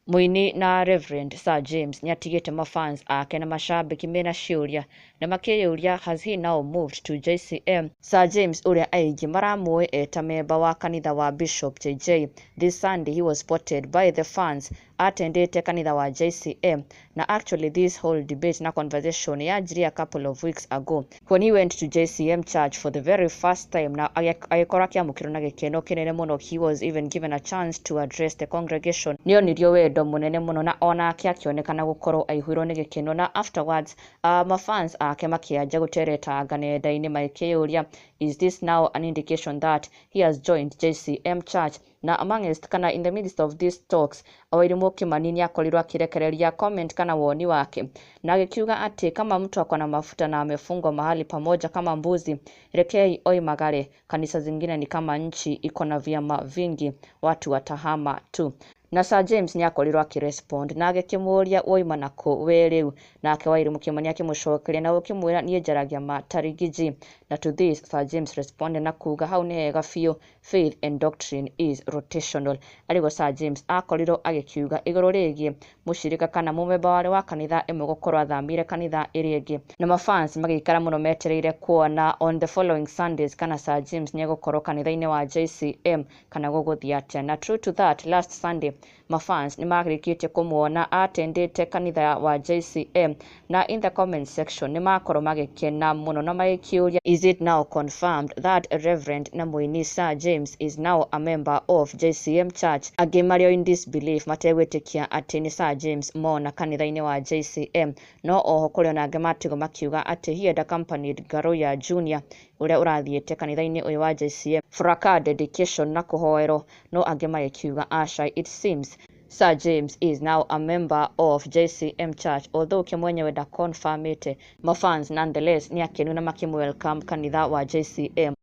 Muini na Reverend Sir James niatigite mafans ake na mashabiki mena ciuria na makiyuria, has he now moved to JCM? Sir James uria aigi maramui eta member wa kanitha wa Bishop JJ. This Sunday he was spotted by the fans attendete kanitha wa JCM. Now actually this whole debate na conversation yajiri a couple of weeks ago when he went to JCM church for the very first time. Now agikora kiamukiro na gikeno kinene muno. He was even given a chance to address the congregation. Nionirio wendo munene muno na ona akionekana gukorwo aihwirwo ni gikeno, na afterwards mafans ake makianja guteretanga nenda-ini makiyuria, is this now an indication that he has joined JCM church? Na amongst kana in the midst of these talks Wairimu Kimani ni akorirwo akirekereria comment kana woni wake na akiuga ati kama mtu akona mafuta na amefungwa mahali pamoja kama mbuzi, rekei oimagare, kanisa zingine ni kama nchi iko na vyama vingi, watu watahama tu. Na Sir James ni akorirwo akirespond na agikimuria woima nako we riu, nake Wairimu Kimani akimucokeria na ukimwira nie njaragia matarigiji. Na to this Sir James responded na kuga hau ni hega biu, faith and doctrine is rotational. Arigo Sir James akorirwo agikiuga iguru rigie mushirika kana mumemba wale wa kanitha imwe gukorwo athamire kanitha iri ingi, na mafans magikara muno metereire kuona on the following Sundays kana Sir James ni gukorwo kanitha-ini wa JCM kana guguthia atia. Na true to that, last Sunday mafans ni magirikitie kumuona atendete kanitha wa JCM, na in the comment section ni makorwo magikena muno na magikiuria, is it now confirmed that Reverend na muini Sir James is now a member of JCM church? Agimario in disbelief mategwitikia ati ni Sir James mona kanitha-ini wa JCM, no oho kuri ona matigo makiuga ati he had accompanied Garoya Junior uria urathiete kanitha-ini uyu wa JCM for a dedication na kuhoero, no angi magikiuga aca, it seems Sir James is now a member of JCM church, although kimwenyewe da confirmite. Mafans nonetheless ni akenu na welcome kanitha wa JCM